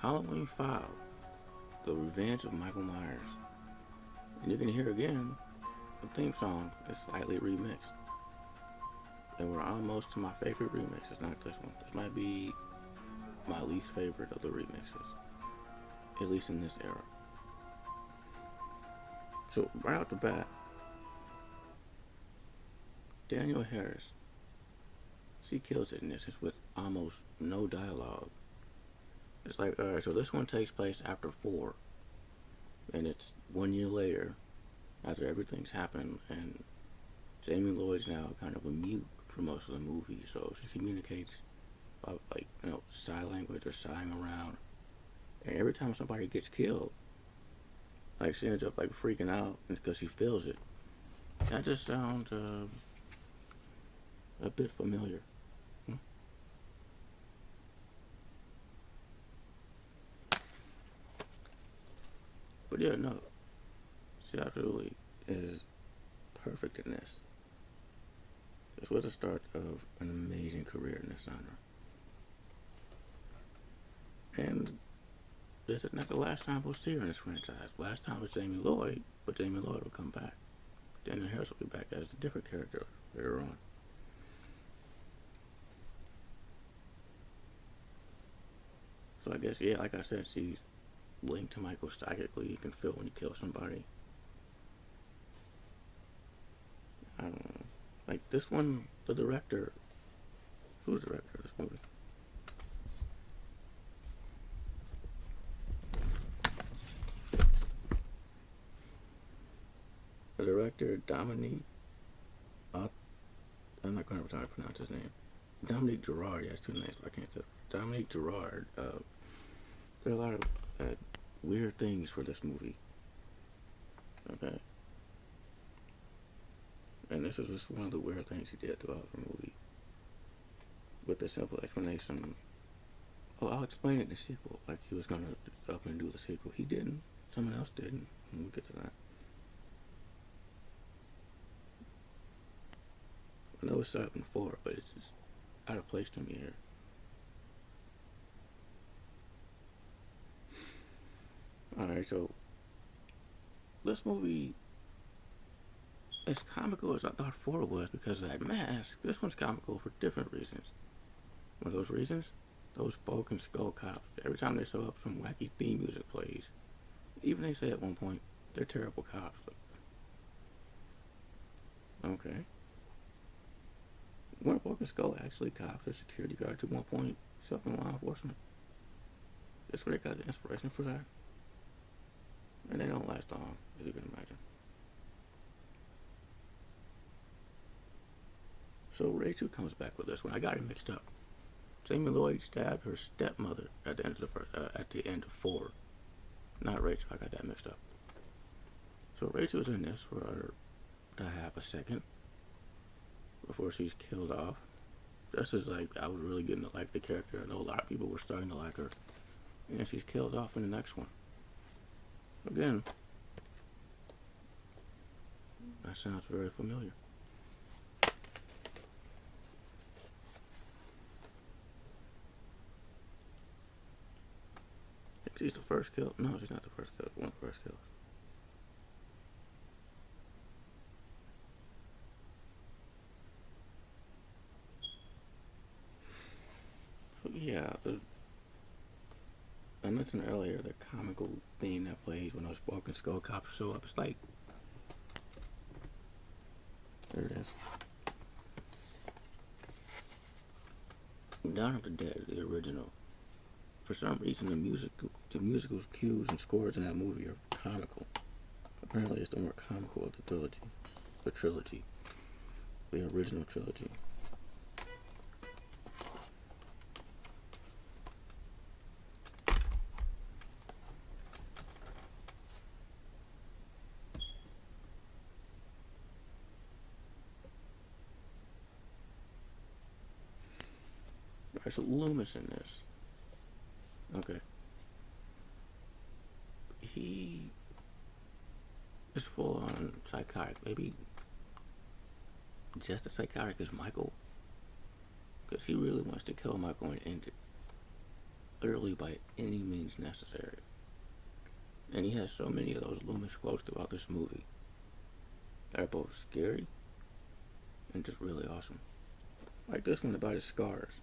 Halloween 5, The Revenge of Michael Myers. And you can hear again the theme song is slightly remixed. And we're almost to my favorite remix. It's not this one. This might be my least favorite of the remixes, at least in this era. So right off the bat, Danielle Harris, she kills it in this. It's with almost no dialogue. It's like, alright, so this one takes place after 4, and it's 1 year later, after everything's happened, and Jamie Lloyd's now kind of a mute for most of the movie, so she communicates like, sign language or sighing around. And every time somebody gets killed, like, she ends up like freaking out because she feels it. That just sounds a bit familiar. But yeah, no, she absolutely is perfect in this. This was the start of an amazing career in this genre. And this is not the last time we'll see her in this franchise. Last time was Jamie Lloyd, but Jamie Lloyd will come back. Danielle Harris will be back as a different character later on. So I guess, yeah, like I said, she's linked to Michael psychically. You can feel when you kill somebody. I don't know. Like this one, the director, who's the director of this movie? The director, Dominique, I'm not going to try to pronounce his name. Dominique Girard, he has 2 names, but I can't say. Dominique Girard, there are a lot of weird things for this movie. Okay. And this is just one of the weird things he did throughout the movie. With the simple explanation, oh, I'll explain it in the sequel. Like he was gonna up and do the sequel. He didn't. Someone else didn't. And we'll get to that. I know it's set up in 4, but it's just out of place to me here. Alright, so this movie, as comical as I thought 4 was because of that mask, this one's comical for different reasons. One of those reasons? Those Spoken Skull cops. Every time they show up, some wacky theme music plays. Even they say at one point, they're terrible cops. Okay. Weren't Spoken Skull actually cops or security guards at one point? Something law enforcement. That's where they got the inspiration for that. And they don't last long, as you can imagine. So Rachel comes back with this one. I got it mixed up. Jamie Lloyd stabbed her stepmother at the end of 4. Not Rachel. I got that mixed up. So Rachel's in this for a half a second before she's killed off. Just as like I was really getting to like the character. I know a lot of people were starting to like her, and she's killed off in the next one. Again, that sounds very familiar. She's the first kill. No, she's not the first kill. One of the first kills. So yeah, I mentioned earlier the comical theme that plays when those Spoken Skull cops show up. It's like, there it is. Dawn of the Dead, the original. For some reason, the musical cues and scores in that movie are comical. Apparently, it's the more comical of the trilogy, the original trilogy. Alright, so Loomis in this. Okay. He is full on psychotic. Maybe just as psychotic as Michael. Because he really wants to kill Michael and end it. literally by any means necessary. And he has so many of those Loomis quotes throughout this movie that are both scary and just really awesome. Like this one about his scars.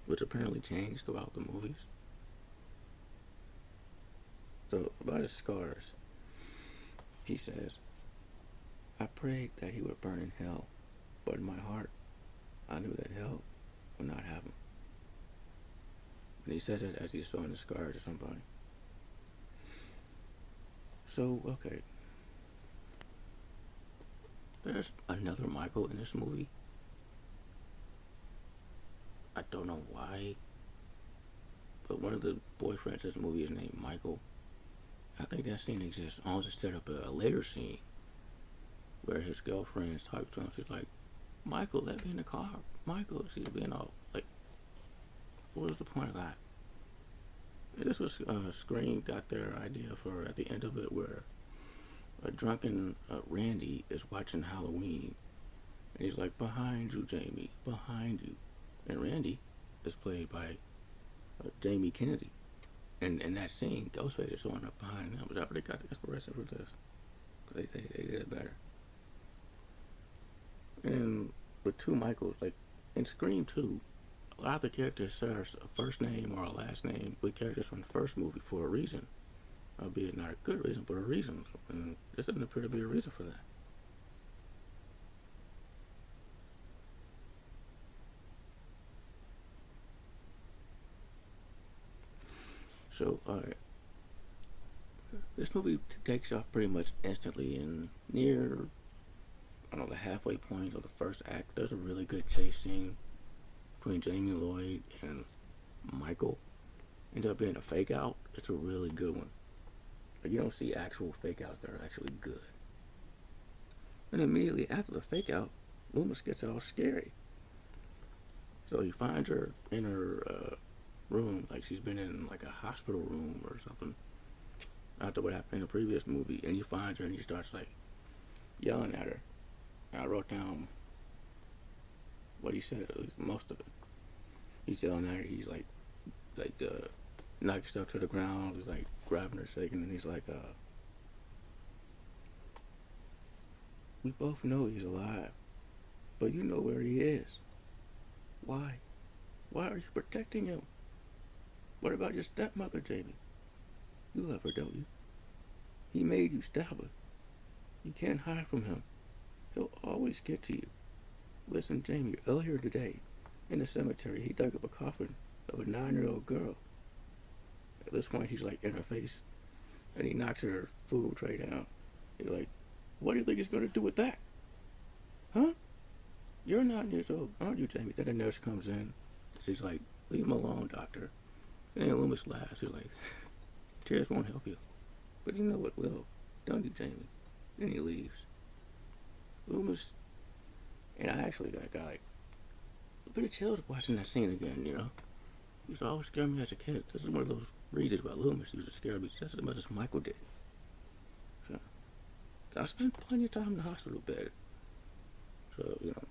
Which apparently changed throughout the movies. So, about his scars, he says, I prayed that he would burn in hell, but in my heart, I knew that hell would not have him. And he says it as he's showing the scars to somebody. So, okay. There's another Michael in this movie. I don't know why, but one of the boyfriends in this movie is named Michael. I think that scene exists only to set up a later scene where his girlfriend's talking to him. She's like, Michael, let me in the car. Michael, she's being all like, what was the point of that? And this was Scream got their idea for at the end of it, where a drunken Randy is watching Halloween, and he's like, behind you, Jamie, behind you. And Randy is played by Jamie Kennedy. And in that scene, Ghostface is showing up behind him. But I already got the inspiration for this. They did it better. And with two Michaels, like in Scream 2, a lot of the characters share a first name or a last name with characters from the first movie for a reason. Albeit not a good reason, but a reason. And this doesn't appear to be a reason for that. So, this movie takes off pretty much instantly, and near, I don't know, the halfway point of the first act, there's a really good chase scene between Jamie Lloyd and Michael. Ends up being a fake out. It's a really good one. Like, you don't see actual fake outs that are actually good. And immediately after the fake out, Loomis gets all scary. So he finds her in her room, like she's been in like a hospital room or something after what happened in the previous movie, and he finds her and he starts like yelling at her. I wrote down what he said, at least most of it. He's yelling at her, he's like knocking stuff to the ground, he's like grabbing her, shaking, and he's like, we both know he's alive, but you know where he is. Why? Why are you protecting him? What about your stepmother, Jamie? You love her, don't you? He made you stab her. You can't hide from him. He'll always get to you. Listen, Jamie, earlier today, in the cemetery, he dug up a coffin of a 9-year-old girl. At this point, he's like in her face, and he knocks her food tray down. He's like, what do you think he's going to do with that? Huh? You're 9 years old, aren't you, Jamie? Then the nurse comes in. She's like, leave him alone, doctor. And Loomis laughs. He's like, tears won't help you. But you know what will, don't you, Jamie? Then he leaves. Loomis, and I actually got like a bit of chills watching that scene again, you know? He used to always scare me as a kid. This is one of those reasons why Loomis used to scare me just as much as Michael did. So, I spent plenty of time in the hospital bed. So, you know.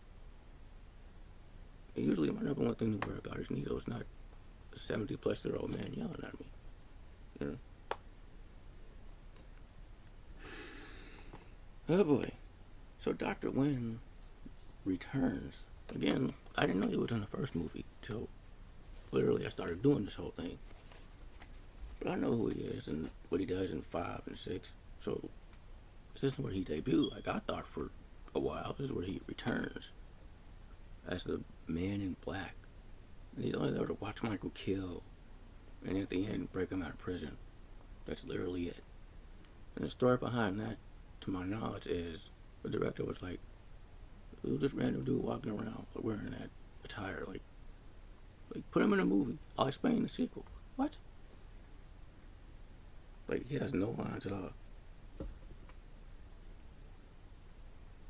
And usually my number one thing to worry about is needles, not a 70-plus-year-old man yelling at me. You know? Oh boy. So Dr. Wynn returns. Again, I didn't know he was in the first movie till literally I started doing this whole thing. But I know who he is and what he does in 5 and 6. So this isn't where he debuted. Like I thought for a while, this is where he returns as the Man in Black. And he's only there to watch Michael kill, and at the end break him out of prison. That's literally it. And the story behind that, to my knowledge, is the director was like, who's this random dude walking around wearing that attire? Like put him in a movie. I'll explain the sequel. What? Like, he has no lines at all.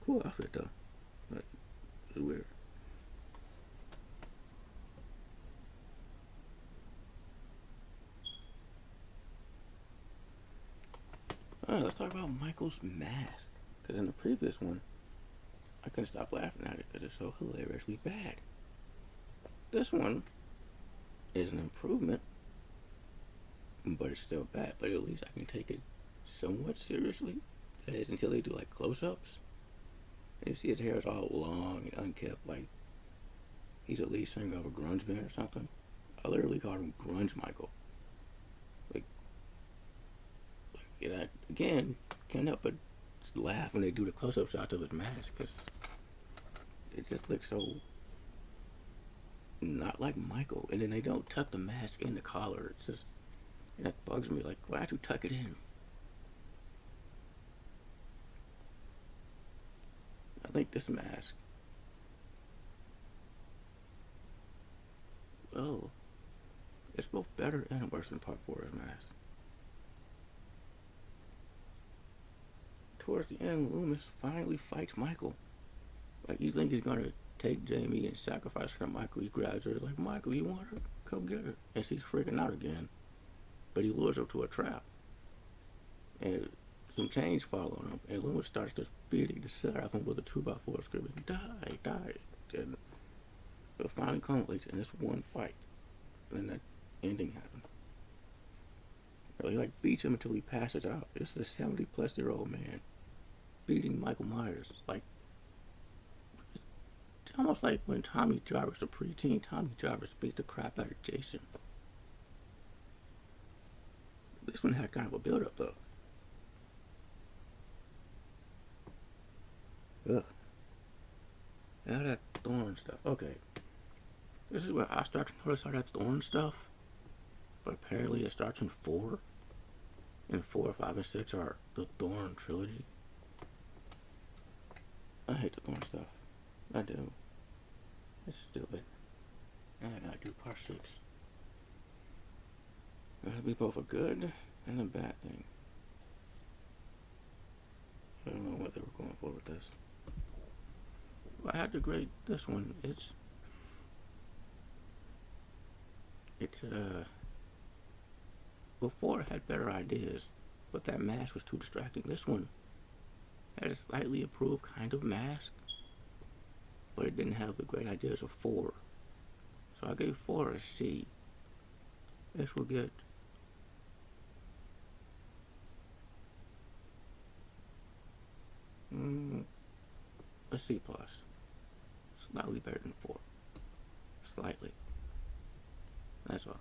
Cool outfit though, but it's weird. Alright, let's talk about Michael's mask. Because in the previous one, I couldn't stop laughing at it because it's so hilariously bad. This one is an improvement, but it's still bad. But at least I can take it somewhat seriously. That is, until they do like close-ups. And you see his hair is all long and unkempt, like he's a lead singer of a grunge band or something. I literally called him Grunge Michael. Like you know, again, can't help but laugh when they do the close-up shots of his mask because it just looks so not like Michael. And then they don't tuck the mask in the collar. It's just that bugs me. Like, why don't you tuck it in? I think this mask. Oh, it's both better and worse than Part 4's mask. Towards the end, Loomis finally fights Michael. Like, you think he's gonna take Jamie and sacrifice her to Michael. He grabs her, like, Michael, you want her? Come get her. And she's freaking out again. But he lures her to a trap. And some chains follow him. And Loomis starts just beating the shit out of him with a 2x4, screaming, die, die. And it finally culminates in this one fight. And then that ending happens. He like beats him until he passes out. This is a 70-plus-year-old man beating Michael Myers. Like, it's almost like when Tommy Jarvis, a preteen Tommy Jarvis, beat the crap out of Jason. This one had kind of a build-up, though. Ugh. Now that Thorne stuff. Okay. This is where I start to notice all that Thorne stuff. But apparently it starts in 4. And 4, 5, and 6 are the Thorne Trilogy. I hate the Thorne stuff. I do. It's stupid. I gotta do Part 6. That'll be both a good and a bad thing. I don't know what they were going for with this. If I had to grade this one, it's before it had better ideas, but that mask was too distracting. This one had a slightly improved kind of mask, but it didn't have the great ideas of 4. So I gave 4 a C. This will get a C+. Slightly better than 4. Slightly. That's all.